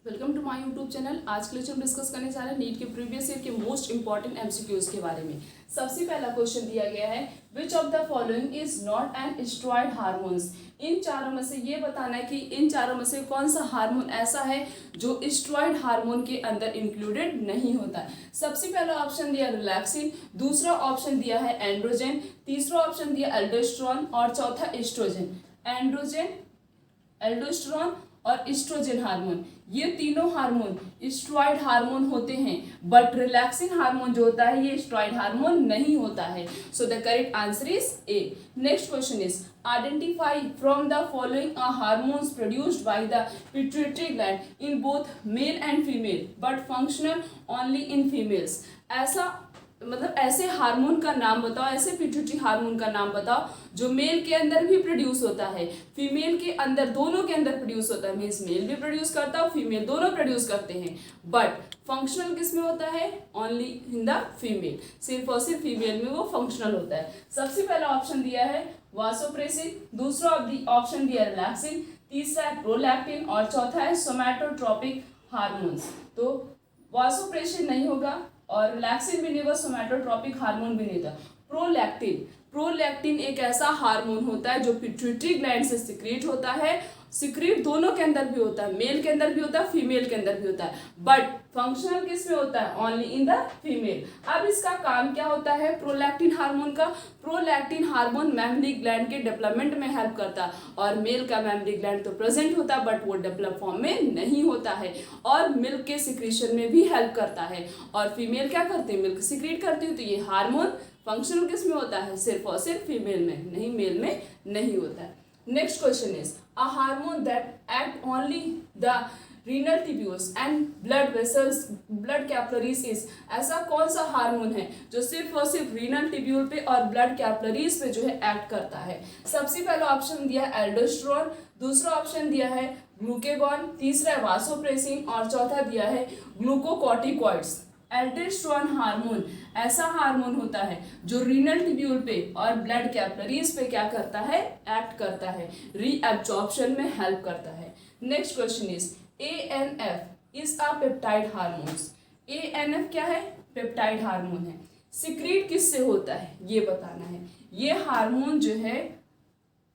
Welcome to my YouTube channel. आज के lecture में डिस्कस करने जा रहे हैं नीट के प्रीवियस ईयर के मोस्ट इंपॉर्टेंट एमसीक्यूज के बारे में। सबसे पहला क्वेश्चन दिया गया है, which of the following is not an steroid hormones. इन चारों में से ये बताना है कि इन चारों में से कौन सा हार्मोन ऐसा है जो स्टेरॉयड हार्मोन के अंदर इंक्लूडेड नहीं होता है। सबसे पहला ऑप्शन दिया रिलैक्सिन, दूसरा ऑप्शन दिया है एंड्रोजन, तीसरा ऑप्शन दिया एल्डोस्टेरोन और चौथा एस्ट्रोजन। एंड्रोजन, एल्डोस्टेरोन और एस्ट्रोजन हार्मोन, ये तीनों हार्मोन स्टेरॉयड हार्मोन होते हैं, बट रिलैक्सिन हार्मोन जो होता है ये स्टेरॉयड हार्मोन नहीं होता है। So the correct answer is A. Next question is, identify from the following are hormones produced by the pituitary gland in both male and female but functional only in females. ऐसा मतलब ऐसे hormone का नाम बताओ, ऐसे pituitary hormone का नाम बताओ जो मेल के अंदर भी प्रोड्यूस होता है, फीमेल के अंदर, दोनों के अंदर प्रोड्यूस होता है। मीन्स मेल भी प्रोड्यूस करता है, फीमेल, दोनों प्रोड्यूस करते हैं, बट फंक्शनल किस में होता है? ओनली इन द फीमेल, सिर्फ और सिर्फ फीमेल में वो फंक्शनल होता है। सबसे पहला ऑप्शन दिया है वासोप्रेसिन, दूसरा ऑप्शन दिया है रिलैक्सिन, तीसरा है प्रोलैक्टिन और चौथा है सोमैटोट्रोपिक हार्मोन्स। तो वासोप्रेसिन नहीं होगा और रिलैक्सिन भी नहीं होगा, सोमैटोट्रोपिक हार्मोन भी नहीं था। प्रोलैक्टिन, प्रोलैक्टिन एक ऐसा हार्मोन होता है जो पिट्यूटरी ग्लैंड से सिक्रीट होता है। सिक्रीट दोनों के अंदर भी होता है, मेल के अंदर भी होता है, फीमेल के अंदर भी होता है, बट फंक्शनल किस में होता है? Only in the female. अब इसका काम क्या होता है प्रोलैक्टिन हार्मोन का? प्रोलैक्टिन हार्मोन मैमरी ग्लैंड के डेवलपमेंट में हेल्प करता है, और मेल का मैमरी ग्लैंड तो प्रेजेंट होता है बट वो डेवलप फॉर्म में नहीं होता है, और मिल्क के सिक्रीशन में भी हेल्प करता है। और फीमेल क्या करते हैं? मिल्क सिक्रीट करती है। तो ये हार्मोन फंक्शनल किस में होता है? सिर्फ और सिर्फ फीमेल में, नहीं मेल में नहीं होता है। Next question is, a hormone that act only the renal tubules and blood vessels blood capillaries is. ऐसा कौन सा हार्मोन है जो सिर्फ और सिर्फ रीनल ट्यूब्यूल पे और ब्लड कैपिलरीज पे जो है एक्ट करता है? सबसे पहला ऑप्शन दिया है एल्डोस्टेरोन, दूसरा ऑप्शन दिया है ग्लूकेगॉन, तीसरा है वासोप्रेसिन और चौथा दिया है ग्लूकोकॉर्टिकॉइड्स। एल्डोस्टेरोन हार्मोन ऐसा हार्मोन होता है जो रीनल ट्यूब्यूल पे और ब्लड कैपिलरीज पे क्या करता है? एक्ट करता है, रीअब्जॉर्प्शन में हेल्प करता है। Next question is, ANF is a peptide hormones. ANF क्या है? पेप्टाइड हार्मोन है। सिक्रीट किससे होता है ये बताना है। ये हार्मोन जो है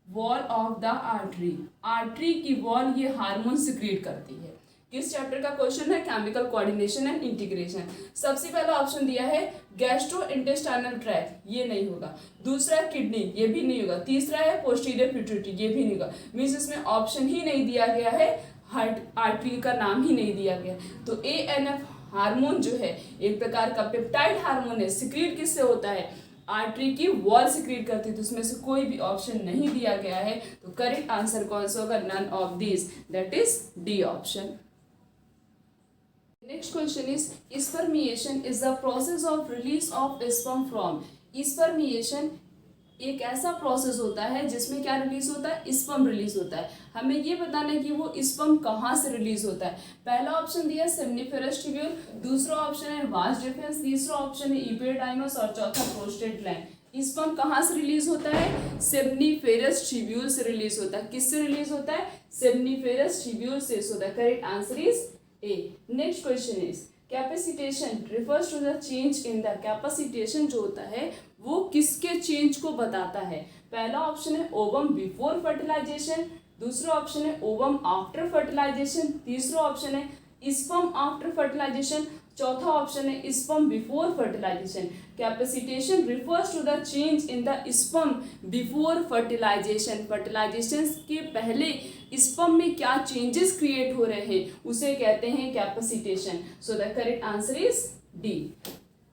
wall of the artery, artery की वॉल ये हार्मोन सिक्रीट करती है। किस चैप्टर का क्वेश्चन है? Chemical coordination and integration. सबसे पहला ऑप्शन दिया है गैस्ट्रोइंटेस्टाइनल ट्रैक्ट, ये नहीं होगा। दूसरा है किडनी, ये भी नहीं होगा। तीसरा है पोस्टीरियर पिट्यूटरी, ये भी नहीं होगा। मीन्स इसमें ऑप्शन ही नहीं दिया गया है, हार्ट आर्टरी का नाम ही नहीं दिया गया। तो ANF हार्मोन जो है एक प्रकार का पेप्टाइड हार्मोन है, सिक्रीट किससे होता है? आर्टरी की वॉल सिक्रीट करती है। तो उसमें से कोई भी ऑप्शन नहीं दिया गया है, तो करेक्ट आंसर कौन सा होगा? None of this, that is D option. Next question is, spermiation is the process of release of sperm from। spermiation एक ऐसा प्रोसेस होता है जिसमें क्या रिलीज होता है? स्पर्म रिलीज होता है। हमें ये बताना है कि वो स्पर्म कहाँ से रिलीज होता है। पहला ऑप्शन दिया है सेमनीफेरस ट्यूब्यूल, दूसरा ऑप्शन है वास डिफरेंस, तीसरा ऑप्शन है इपिडाइमस और चौथा प्रोस्टेट ग्लैंड। स्पर्म कहाँ से रिलीज होता है? सेमनीफेरस ट्यूब्यूल से रिलीज होता है। किससे रिलीज होता है? सेमनीफेरस ट्यूब्यूल से। सो the correct answer is A। Next question is, capacitation refers to the change in the capacitation जो होता है वो किसके चेंज को बताता है? पहला ऑप्शन है ओवम बिफोर फर्टिलाइजेशन, दूसरा ऑप्शन है ओवम आफ्टर फर्टिलाइजेशन, तीसरा ऑप्शन है स्पर्म आफ्टर फर्टिलाइजेशन, चौथा ऑप्शन है sperm before fertilization. Capacitation refers to the change in the sperm before fertilization. Fertilization के पहले स्पर्म में क्या चेंजेस क्रिएट हो रहे हैं उसे कहते हैं capacitation. So the correct answer is D.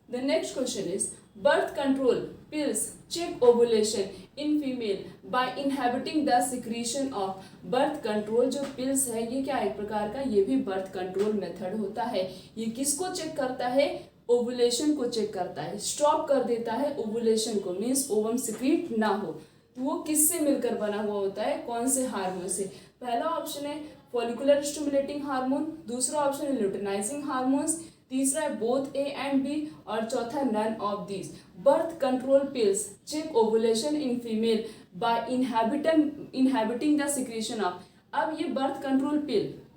The next question is, birth control pills check ovulation in female by inhibiting the secretion of. Birth control जो पिल्स है ये क्या एक प्रकार का, ये भी बर्थ कंट्रोल मेथड होता है। ये किसको चेक करता है? ओवुलेशन को चेक करता है, स्टॉप कर देता है ओवुलेशन को, मीन्स ओवम सिक्रीट ना हो। तो वो किससे मिलकर बना हुआ होता है? कौन से हार्मोन से? पहला ऑप्शन है फॉलिकुलर स्टिमुलेटिंग हार्मोन, दूसरा ऑप्शन है ल्यूटिनाइजिंग हार्मोन्स, तीसरा है बोथ A एंड B और चौथा none of this. Birth control pills check ovulation in female by inhibiting the secretion of. अब ये बर्थ कंट्रोल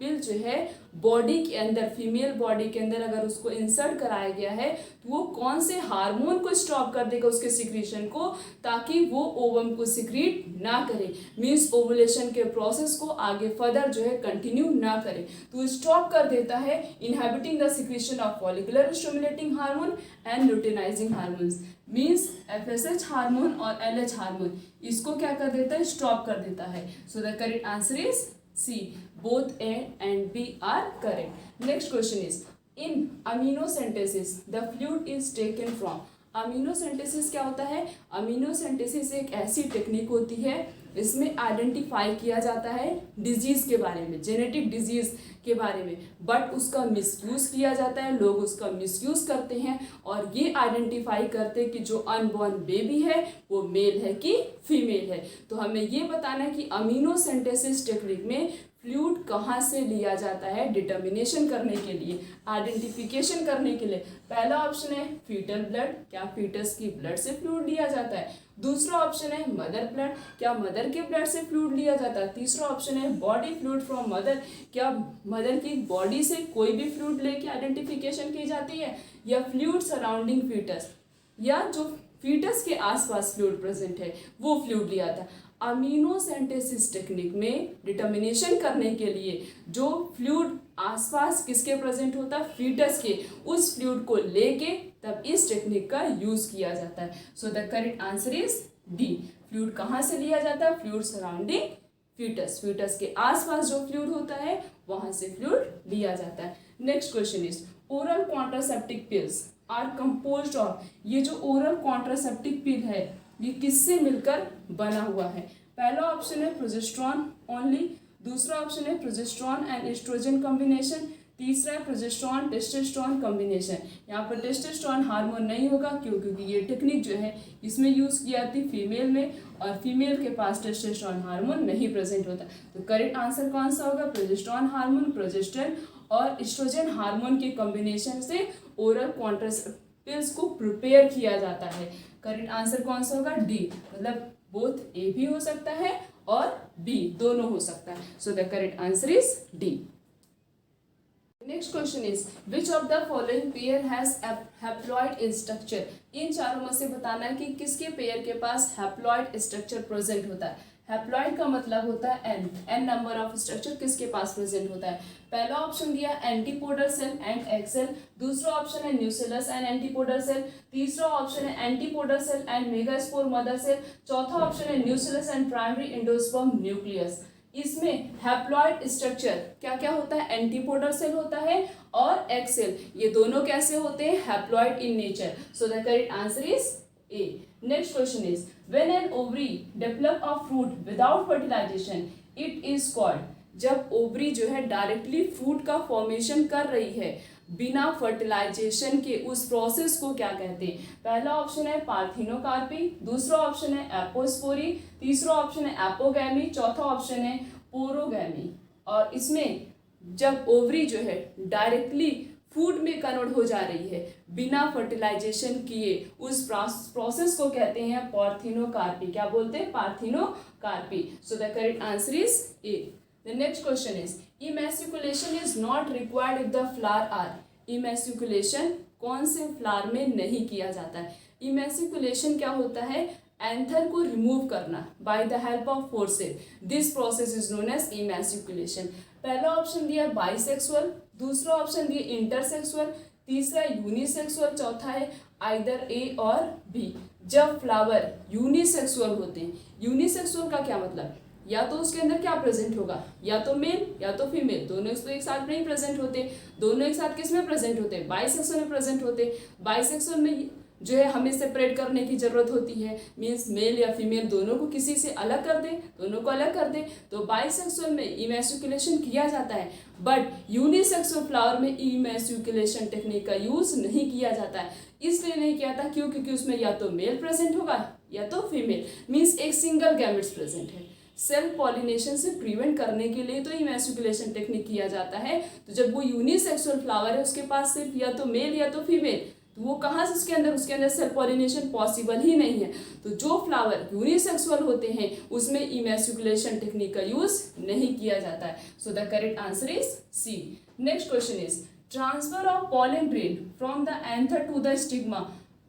पिल जो है बॉडी के अंदर, फीमेल बॉडी के अंदर अगर उसको इंसर्ट कराया गया है तो वो कौन से हार्मोन को स्टॉप कर देगा उसके सिक्रीशन को, ताकि वो ओवम को सिक्रीट ना करे, मीन्स ओवुलेशन के प्रोसेस को आगे फर्दर जो है कंटिन्यू ना करे, तो स्टॉप कर देता है inhibiting the secretion of follicular stimulating hormone and luteinizing hormones, means FSH hormone और LH हार्मोन, इसको क्या कर देता है, स्टॉप कर देता है। So the correct answer is C, both A and B are correct. Next question is, in amniocentesis the fluid is taken from. अमीनोसेंटेसिस क्या होता है, अमीनोसेंटेसिस एक ऐसी टेक्निक होती है इसमें आइडेंटिफाई किया जाता है डिजीज़ के बारे में, जेनेटिक डिजीज़ के बारे में, बट उसका मिसयूज़ किया जाता है, लोग उसका मिसयूज़ करते हैं और ये आइडेंटिफाई करते हैं कि जो अनबॉर्न बेबी है वो मेल है कि फीमेल है। तो हमें ये बताना है कि अमीनोसेंटेसिस टेक्निक में फ्लूइड कहाँ से लिया जाता है डिटर्मिनेशन करने के लिए, आइडेंटिफिकेशन करने के लिए। पहला ऑप्शन है फीटल ब्लड, क्या फीटस की ब्लड से फ्लूइड लिया जाता है। दूसरा ऑप्शन है मदर ब्लड, क्या मदर के ब्लड से फ्लूइड लिया जाता है। तीसरा ऑप्शन है बॉडी फ्लूइड फ्रॉम मदर, क्या मदर की बॉडी से कोई भी फ्लूइड लेके आइडेंटिफिकेशन की जाती है, या फ्लूइड सराउंडिंग फीटस, या जो फीटस के आसपास फ्लूइड प्रेजेंट है वो फ्लूइड लिया था। अमीनोसेंटेसिस टेक्निक में डिटर्मिनेशन करने के लिए जो फ्लूइड आसपास किसके प्रेजेंट होता है, फीटस के, उस फ्लूइड को लेके तब इस टेक्निक का यूज किया जाता है। So the correct answer is D, fluid कहाँ से लिया जाता है, फ्लूइड सराउंडिंग फीटस, फीटस के आसपास जो फ्लूइड होता है वहां से फ्लूइड लिया जाता है। Next question is, oral contraceptive pills are composed of, ये जो ओरल कॉन्ट्रासेप्टिव पिल है ये किससे मिलकर बना हुआ है। पहला ऑप्शन है प्रोजेस्टेरॉन ओनली, दूसरा ऑप्शन है प्रोजेस्टेरॉन एंड एस्ट्रोजन कॉम्बिनेशन, तीसरा है प्रोजेस्टेरॉन टेस्टोस्टेरोन कॉम्बिनेशन। यहाँ पर टेस्टोस्टेरोन हार्मोन नहीं होगा क्योंकि ये टेक्निक जो है इसमें यूज़ किया जाती फीमेल में और फीमेल के पास टेस्टोस्टेरोन हार्मोन नहीं प्रेजेंट होता। तो करेक्ट आंसर कौन सा होगा, प्रोजेस्टेरॉन हार्मोन, प्रोजेस्टेरॉन और एस्ट्रोजन हार्मोन के कॉम्बिनेशन से ओरल कॉन्ट्रासेप्टिव्स को प्रिपेयर किया जाता है। करेक्ट आंसर कौन सा होगा, डी, मतलब बोथ ए भी हो सकता है और बी दोनों हो सकता है। So the correct answer is D. Next question is, which of the following pair has haploid in structure. इन चारों में से बताना है कि किसके पेयर के पास हैप्लॉइड स्ट्रक्चर प्रेजेंट होता है। हैप्लॉइड का मतलब होता है एन नंबर ऑफ स्ट्रक्चर किसके पास प्रेजेंट होता है। पहला ऑप्शन दिया antipodal cell and egg cell, दूसरा ऑप्शन है न्यूसेलस एंड एंटीपोडल सेल, तीसरा ऑप्शन है antipodal cell and megaspore mother cell, चौथा ऑप्शन है nucellus and primary endosperm nucleus. इसमें हैप्लॉइड स्ट्रक्चर क्या क्या होता है, एंटीपोडल सेल होता है और एग सेल, ये दोनों कैसे होते हैं, haploid in nature. So the correct answer is A. Next question is, when an ovary develop a fruit without fertilization, it is called. जब ओवरी जो है डायरेक्टली फ्रूट का फॉर्मेशन कर रही है बिना फर्टिलाइजेशन के, उस प्रोसेस को क्या कहते हैं। पहला ऑप्शन है पार्थिनोकार्पी, दूसरा ऑप्शन है एपोस्पोरी, तीसरा ऑप्शन है एपोगैमी, चौथा ऑप्शन है पोरोगैमी। और इसमें जब ओवरी जो है डायरेक्टली फूड में कन्वर्ट हो जा रही है बिना फर्टिलाइजेशन किए, उस प्रोसेस को कहते हैं पार्थिनोकार्पी। क्या बोलते हैं, parthenocarpy. So the correct answer is A. The next question is, emasculation is not required if the flower are. Emasculation कौन से फ्लावर में नहीं किया जाता है। इमैस्कुलेशन क्या होता है, एंथर को रिमूव करना by the help of forceps, this process is known as emasculation. पहला ऑप्शन दिया बाइसेक्सुअल, दूसरा ऑप्शन दिया इंटरसेक्सुअल, तीसरा यूनिसेक्सुअल, चौथा है आइदर ए और बी। जब फ्लावर यूनिसेक्सुअल होते हैं, यूनिसेक्सुअल का क्या मतलब, या तो उसके अंदर क्या प्रेजेंट होगा, या तो मेल या तो फीमेल, दोनों तो एक साथ नहीं प्रेजेंट होते, दोनों एक साथ किस में प्रेजेंट होते हैं, बाइसेक्सुअल में प्रेजेंट होते। बाइसेक्सुअल में जो है हमें सेपरेट करने की जरूरत होती है, मीन्स मेल या फीमेल दोनों को किसी से अलग कर दे, दोनों को अलग कर दे। तो बाइसेक्सुअल में इमैस्कुलेशन किया जाता है, बट यूनिसेक्सुअल फ्लावर में इमैस्कुलेशन टेक्निक का यूज नहीं किया जाता है। इसलिए नहीं किया था क्योंकि उसमें या तो मेल प्रेजेंट होगा या तो फीमेल, मीन्स एक सिंगल गैमेट्स प्रेजेंट है। सेल्फ पॉलिनेशन से प्रिवेंट करने के लिए तो इमैस्कुलेशन टेक्निक किया जाता है। तो जब वो यूनिसेक्सुअल फ्लावर है उसके पास सिर्फ या तो मेल या तो फीमेल, तो वो कहाँ से उसके अंदर सेल्फ पॉलिनेशन पॉसिबल ही नहीं है। तो जो फ्लावर यूनिसेक्सुअल होते हैं उसमें इमैस्कुलेशन टेक्निक का यूज नहीं किया जाता है। So the correct answer is C. Next question is transfer of pollen grain from the anther to the stigma.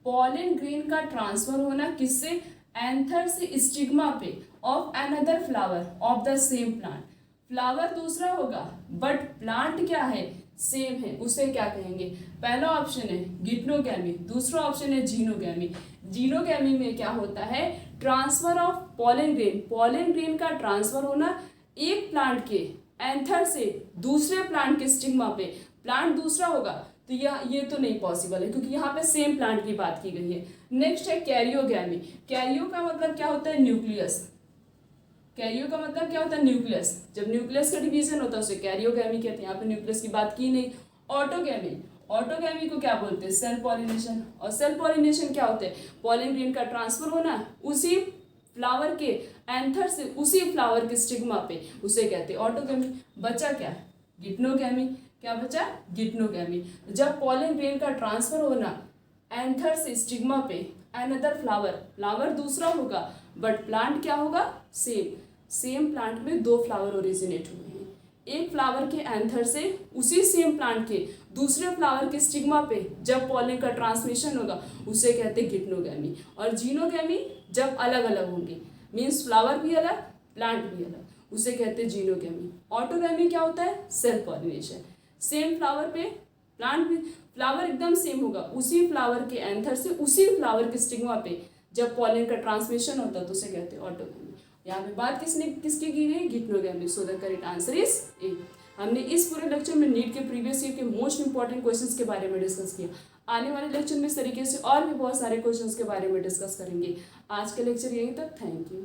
Pollen grain का ट्रांसफर होना किससे, एंथर से स्टिग्मा पे of another flower of the same plant. Flower दूसरा होगा but plant क्या है, same है, उसे क्या कहेंगे। पहला ऑप्शन है गिप्नोगैमी, दूसरा ऑप्शन है जीनोगैमी। जीनोगैमी में क्या होता है, transfer of pollen grain, pollen grain का ट्रांसफर होना एक प्लांट के एंथर से दूसरे प्लांट के स्टिग्मा पे। प्लांट दूसरा होगा तो ये तो नहीं पॉसिबल है क्योंकि यहाँ पे सेम प्लांट की बात की गई है। नेक्स्ट है कैरियोगैमी। कैरियो का मतलब क्या होता है, न्यूक्लियस। कैरियो का मतलब क्या होता है, न्यूक्लियस। जब न्यूक्लियस का डिवीजन होता है उसे कैरियोगैमी कहते हैं। यहाँ पे न्यूक्लियस की बात की नहीं। ऑटोगैमी, ऑटोगैमी को क्या बोलते हैं, सेल्फ पॉलिनेशन। और सेल्फ पॉलिनेशन क्या होते हैं, पॉलन ग्रेन का ट्रांसफर होना उसी फ्लावर के एंथर से उसी फ्लावर के स्टिग्मा पे, उसे कहते हैं ऑटोगैमी। बचा क्या, गिप्नोगैमी। क्या बचा, गिप्नोगैमी। जब पॉलन ग्रेन का ट्रांसफर होना एंथर से स्टिग्मा पे अनदर फ्लावर, फ्लावर दूसरा होगा बट प्लांट क्या होगा, सेम प्लांट में दो फ्लावर ओरिजिनेट हुए हैं। एक फ्लावर के एंथर से उसी सेम प्लांट के दूसरे फ्लावर के स्टिग्मा पे जब पॉलन का ट्रांसमिशन होगा उसे कहते हैं गिप्नोगैमी। और जीनोगैमी जब अलग अलग होंगे, मीन्स फ्लावर भी अलग प्लांट भी अलग, उसे कहते हैं जीनोगैमी। ऑटोगैमी क्या होता है, सेल्फ पॉलिनेशन। सेम फ्लावर पे प्लांट भी, फ्लावर एकदम सेम होगा, उसी फ्लावर के एंथर से उसी फ्लावर के स्टिग्मा पे जब पॉलन का ट्रांसमिशन होता है तो उसे कहते हैं ऑटोगैमी। यहाँ पे बात किसकी की गई, गिप्नोगैमी। So the correct answer is A. हमने इस पूरे लेक्चर में नीट के प्रीवियस ईयर के मोस्ट इंपॉर्टेंट क्वेश्चंस के बारे में डिस्कस किया। आने वाले लेक्चर में इस तरीके से और भी बहुत सारे क्वेश्चंस के बारे में डिस्कस करेंगे। आज का लेक्चर यहीं तक, थैंक यू।